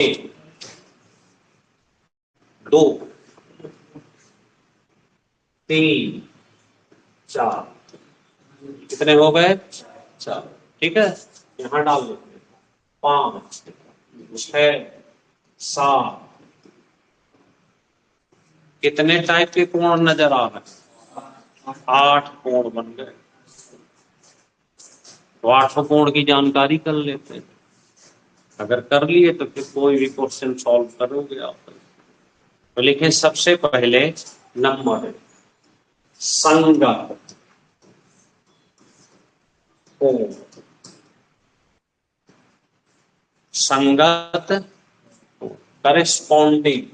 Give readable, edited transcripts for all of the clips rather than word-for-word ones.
एक, दो, तीन, चार, कितने हो गए? चार। ठीक है, यहां डाल देते हैं। 5, 6, 7। कितने टाइप के कोण नजर आ रहे हैं? 8 कोण बन गए। तो 8 कोण की जानकारी कर लेते हैं। अगर कर लिए तो फिर कोई भी क्वेश्चन सॉल्व करोगे आप। तो लिखें सबसे पहले नंबर संगत कोण। संगत करेस्पॉन्डिंग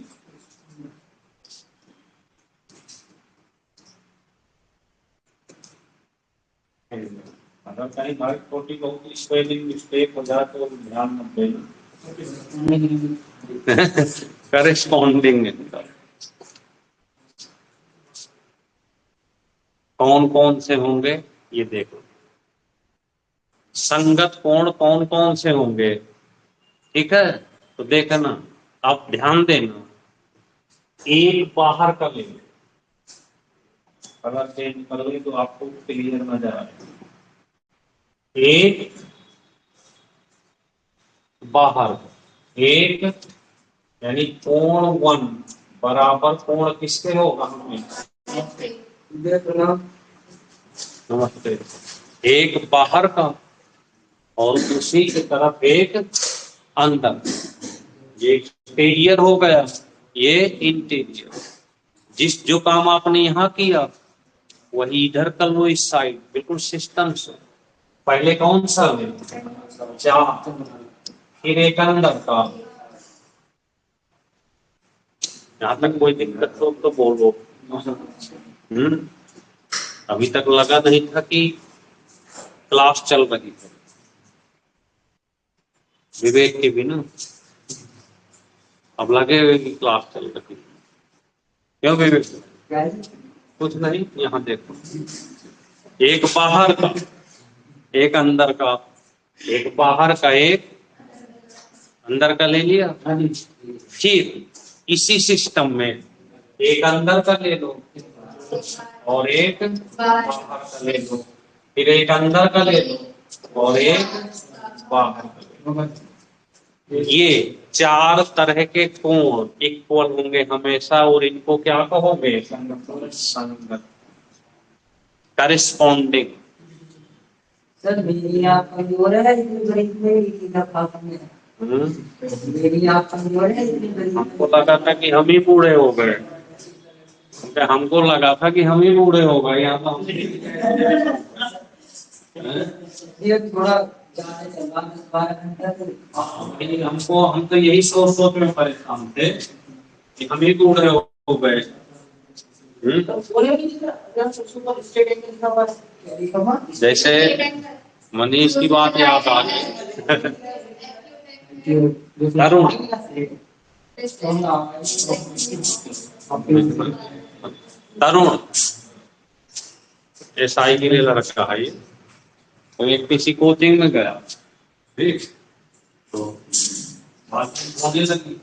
अगर कहीं भाई छोटी बहुत स्पेलिंग मिस्टेक हो जाए तो ध्यान मत देना। करेस्पॉन्डिंग कौन कौन से होंगे ये देखो। संगत कोण कौन कौन से होंगे? ठीक है, तो देखना, आप ध्यान देना। एक बाहर का लेंगे, अगर चेंज कर ले तो आपको क्लियर नजर आएगा। एक बाहर, एक यानी कोण 1 बराबर कोण किसके होगा? हमें नमस्ते। एक बाहर का और उसी की तरफ एक अंदर, ये एक्सटीरियर हो गया, ये इंटीरियर। जो काम आपने यहाँ किया वही इधर कर लो, इस साइड बिल्कुल सिस्टम से। पहले कौन सा? 4, फिर एक अंदर का। यहाँ तक कोई दिक्कत हो तो बोलो। अभी तक लगा नहीं था कि क्लास चल रही है विवेक के बिना, अब लगे हुए कि क्लास चल रही है। क्यों विवेक? कुछ नहीं, यहाँ देखो, एक बाहर का, एक अंदर का, एक बाहर का, एक अंदर का ले लिया। फिर इसी सिस्टम में एक अंदर का ले लो और एक बाहर का ले लो, फिर एक अंदर का ले लो और एक बाहर का ले लो। ये 4 तरह के कोण इक्वल होंगे हमेशा, और इनको क्या कहोगे? संगत, करेस्पॉन्डिंग। सर मेरी आप कमजोर है इतनी गरीब में मेरी आप कमजोर है इतनी गरीब। हमको लगा था कि हम ही बूढ़े हो गए, हमको लगा था कि हम ही बूढ़े हो गए यहाँ तो। ये थोड़ा हमको, हम तो यही सोच में परेशान थे कि हम ही बूढ़े हो गए। जैसे मनीष की बात याद आ गई। तरुण, तरुण SI के लिए लड़का है ये, तो एक किसी कोचिंग में गया, ठीक, तो बात होने लगी,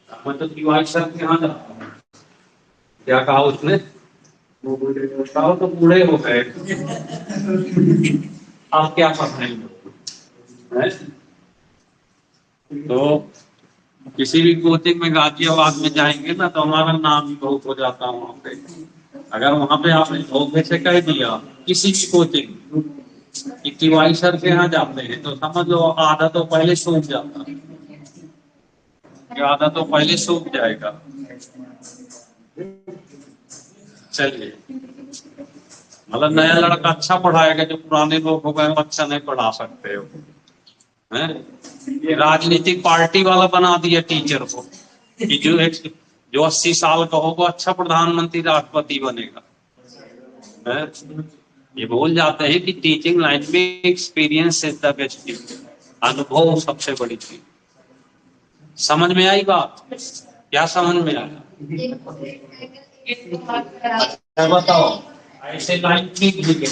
मैं तो तिवारी सर के यहाँ जाता हूँ। क्या कहा उसने? वो तो बूढ़े हो गए, आप क्या पढ़ाएंगे? तो किसी भी कोचिंग में गाजियाबाद में जाएंगे ना तो हमारा नाम भी बहुत हो जाता है वहां पे। अगर वहां पे आपने धोखे से कह दिया किसी भी कोचिंग कि तिवारी सर के यहाँ जाते हैं, तो समझ लो आधा तो पहले सूख जाता है, आधा तो पहले सूख जाएगा। चलिए, मतलब नया लड़का अच्छा पढ़ाएगा, जो पुराने लोग हो गए अच्छा नहीं पढ़ा सकते हो। ये राजनीतिक पार्टी वाला बना दिया टीचर को कि जो 80 साल का होगा अच्छा प्रधानमंत्री राष्ट्रपति बनेगा। ये भूल जाते हैं कि टीचिंग लाइन में एक्सपीरियंस इज द बेस्ट, अनुभव सबसे बड़ी चीज। समझ में आई बात? क्या समझ में आया? अच्छा बताओ, ऐसे लाइन ठीक लिखेंगे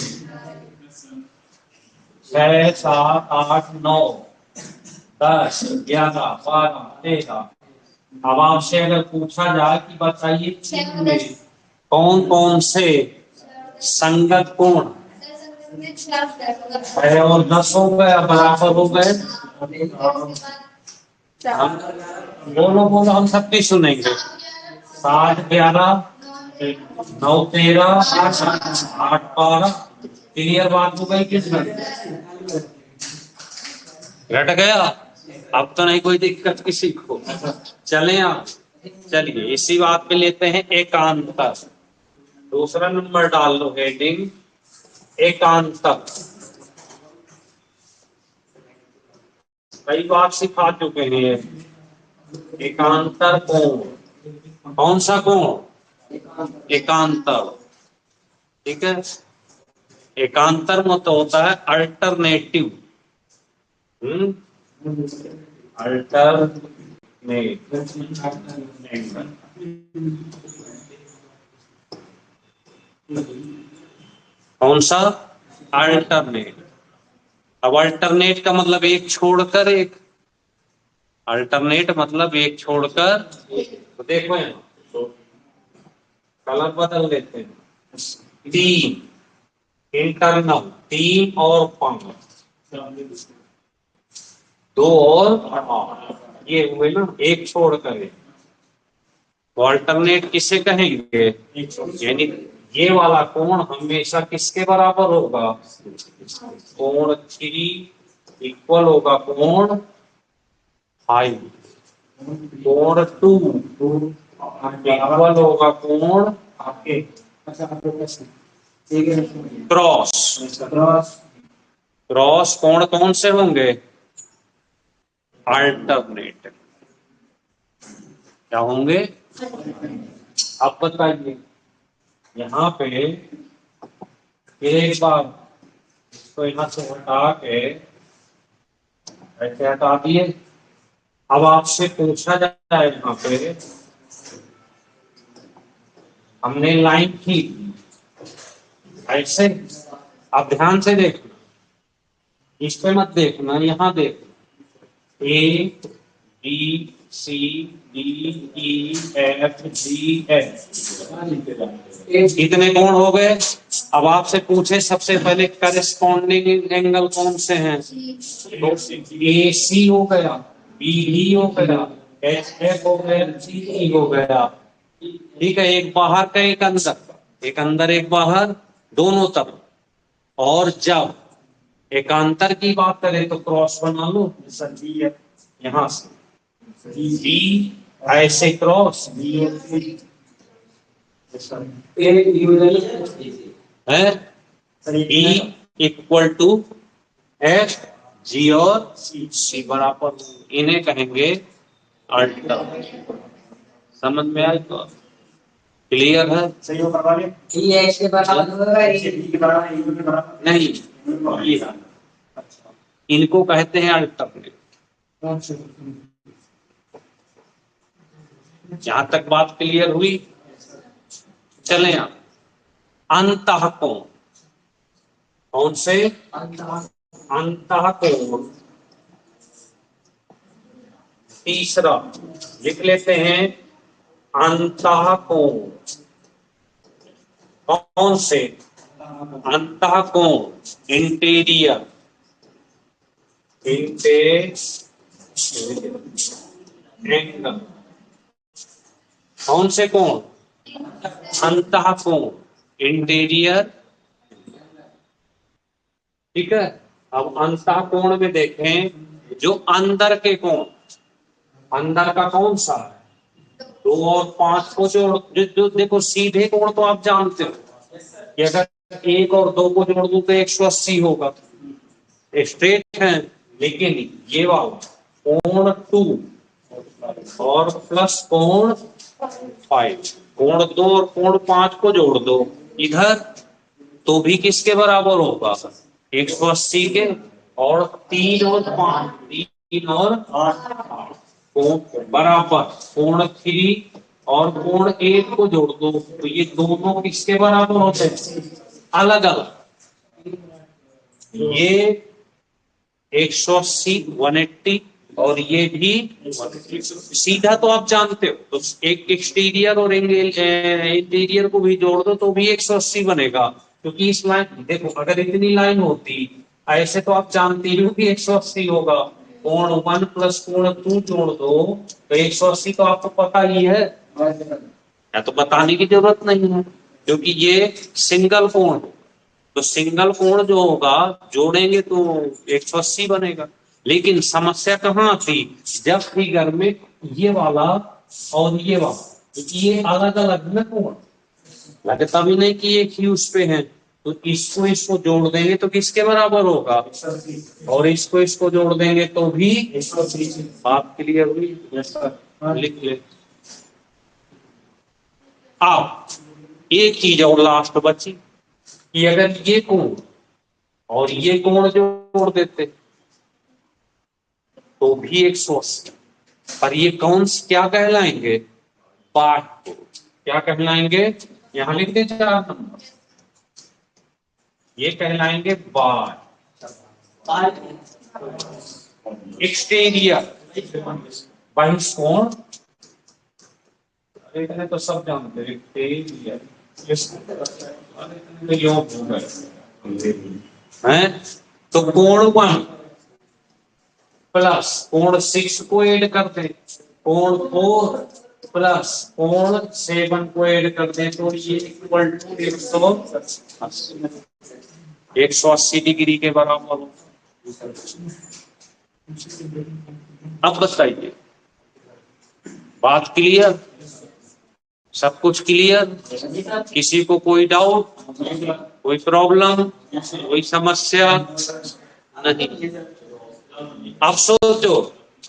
6, 7, 8, 9, 10, 11, 12, 13। अब आपसे अगर पूछा जाए कि बताइए कौन कौन से संगत कोण 6 और 10 हो गए, बराबर हो गए। हम बोलो बोलो, हम सबकी सुनेंगे। 7, 11, 9, 13, 8, 12। क्लियर बात हो गई किसमें? घट गया? अब तो नहीं कोई दिक्कत किसी को। चलें आप, चलिए इसी बात पे लेते हैं एकांतर। दूसरा नंबर डाल लो हेडिंग एकांतर। कई बार सिखा चुके हैं एकांतर कोण। कौन सा कोण? एकांतर। ठीक है, एकांतर मतलब होता है अल्टरनेटिव। अल्टरनेट। कौन सा? अल्टरनेट। अब अल्टरनेट का मतलब एक छोड़कर एक। अल्टरनेट मतलब एक छोड़कर। तो देखो यहाँ कलर बदल लेते हैं। 3 इंटरनल, 3 और 5, 2 और 8, ये हुए ना एक छोड़कर एक। ऑल्टरनेट किसे कहेंगे? यानी ये वाला कोण हमेशा किसके बराबर होगा? कोण 3 इक्वल होगा कोण 5। कोण 2 इक्वल होगा कोण क्रॉस। क्रॉस कोण कौन से होंगे? अल्टरनेट। क्या होंगे? अब बताइए यहाँ पे एक बार इसको यहाँ से हटा के ऐसे हटा दिए। अब आपसे पूछा जाए यहाँ पे, हमने लाइन की ऐसे। आप ध्यान से देखना, इस पे मत देखना, यहाँ देखना। A B C D E F G H, इतने कोण हो गए। अब आपसे पूछे सबसे पहले करस्पॉन्डिंग एंगल कौन से हैं? तो ए सी हो गया, बी डी हो गया, एच एफ हो गया, जी ई हो गया। ठीक है, एक बाहर का एक अंदर, एक अंदर एक बाहर, दोनों तरफ। और जब एकांतर की बात करें तो क्रॉस बना लो यहाँ से बी ऐसे क्रॉस है B equal to F G और सी बराबर, इन्हें कहेंगे अल्टरनेट। समझ में आए तो क्लियर है? सही हो करवा ले। ये ऐसे बराबर नहीं, ये इनको कहते हैं अल्टरनेट। जहां तक बात क्लियर हुई, चले आप अंतः कोण। कौन से? अंतः कोण। तीसरा लिख लेते हैं अंतः कोण। कौन से? अंतः कोण इंटीरियर। एंगल। कौन से कोण? अंतः कोण इंटीरियर। ठीक है, अब अंतः कोण में देखें जो अंदर के कोण, अंदर का कौन सा है? 2 और 5 को जो देखो सीधे कोण तो आप जानते हो कि अगर 1 और 2 को जोड़ दूं तो 180 होगा, स्ट्रेट है। लेकिन ये वाला कोण 2 और प्लस कोण 5, कोण 2 और कोण 5 को जोड़ दो इधर तो भी किसके बराबर होगा? 180 के। और 3 और 5, 3 और 8 बराबर कोण 3 और कोण 1 को जोड़ दो तो ये दोनों किसके बराबर होते हैं? अलग अलग। ये 180 180 और ये भी सीधा तो आप जानते हो, तो एक एक्सटीरियर और इंटीरियर को भी जोड़ दो तो भी 180 बनेगा, क्योंकि इस लाइन देखो, अगर इतनी लाइन होती ऐसे तो आप जानती हो कि 180 होगा। कोण 1 प्लस कोण 2 जोड़ दो तो 180 तो आपको पता ही है, या तो बताने की जरूरत नहीं है, क्योंकि ये सिंगल कोण हो। तो सिंगल कोण जो होगा जोड़ेंगे तो 180 बनेगा। लेकिन समस्या कहाँ आती, जब फिगर में ये वाला और ये वाला, क्योंकि ये अलग अलग में कोण लगता भी नहीं कि एक ही उस पे है, तो इसको इसको जोड़ देंगे तो किसके बराबर होगा, और इसको जोड़ देंगे तो भी। बात क्लियर हुई? लिख ले। अब एक चीज और लास्ट बची कि अगर ये कोण और ये कोण जोड़ देते तो भी 180, पर ये कौन क्या कहलाएंगे, बाह्य कोण। क्या कहलाएंगे, यहां लिख दे 4 नंबर, ये कहलाएंगे बाह्य। एक्सटीरियर बहिष्कोण, इतने तो सब जानते हैं, एक्सटीरियर हैं। तो कोण 1 प्लस कोण 6 को ऐड कर दे, कोण 4 प्लस कोण 7 को ऐड कर दे, तो ये इक्वल टू 180 डिग्री के बराबर हो। अब बताइए, बात क्लियर, सब कुछ क्लियर, किसी को कोई डाउट, कोई प्रॉब्लम, कोई समस्या नहीं? अब सोचो,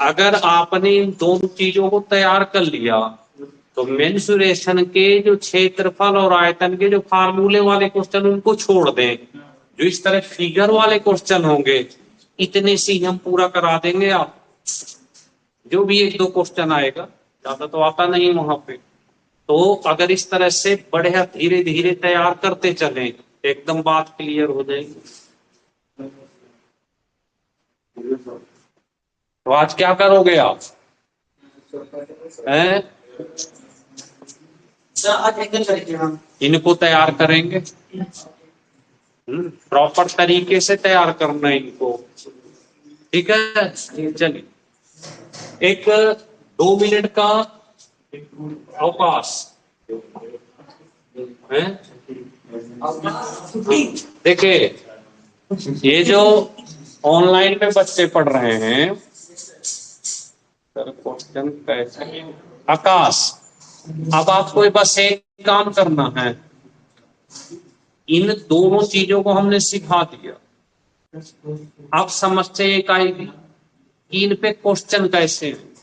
अगर आपने इन दोनों चीजों को तैयार कर लिया तो मेंसुरेशन के जो क्षेत्रफल और आयतन के जो फार्मूले वाले क्वेश्चन उनको छोड़ दें, जो इस तरह फिगर वाले क्वेश्चन होंगे इतने से हम पूरा करा देंगे। आप जो भी 1-2 क्वेश्चन आएगा, ज्यादा तो आता नहीं वहां पे, तो अगर इस तरह से बढ़िया धीरे धीरे तैयार करते चलें एकदम बात क्लियर हो जाएगी। तो आज क्या करोगे आप हैं? इनको तैयार करेंगे, प्रॉपर तरीके से तैयार करना है इनको, ठीक है? चलिए, एक 2 मिनट का अवकाश है। देखिए, ये जो ऑनलाइन में बच्चे पढ़ रहे हैं, क्वेश्चन कैसे, आकाश, अब आपको बस एक काम करना है, इन दोनों चीजों को हमने सिखा दिया। अब समस्या एक आएगी कि इन पे क्वेश्चन कैसे हैं,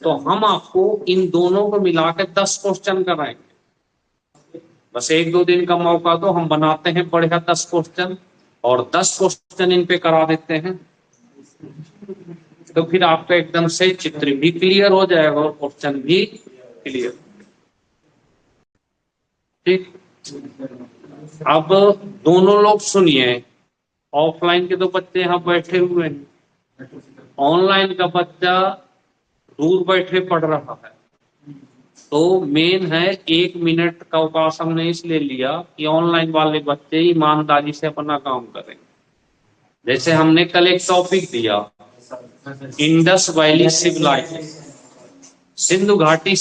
तो हम आपको इन दोनों को मिलाकर 10 क्वेश्चन कराएंगे। बस 1-2 दिन का मौका दो, हम बनाते हैं बढ़िया 10 क्वेश्चन और 10 क्वेश्चन इन पे करा देते हैं, तो फिर आपका एकदम से चित्र भी क्लियर हो जाएगा और क्वेश्चन भी क्लियर। ठीक, अब दोनों लोग सुनिए, ऑफलाइन के तो बच्चे यहाँ बैठे हुए हैं, ऑनलाइन का बच्चा दूर बैठे पढ़ रहा है, तो मेन है 1 मिनट का अवकाश हमने इसलिए लिया कि ऑनलाइन वाले बच्चे ईमानदारी से अपना काम करें। जैसे हमने कल एक टॉपिक दिया, इंडस वैली सिविलाइजेशन, सिंधु घाटी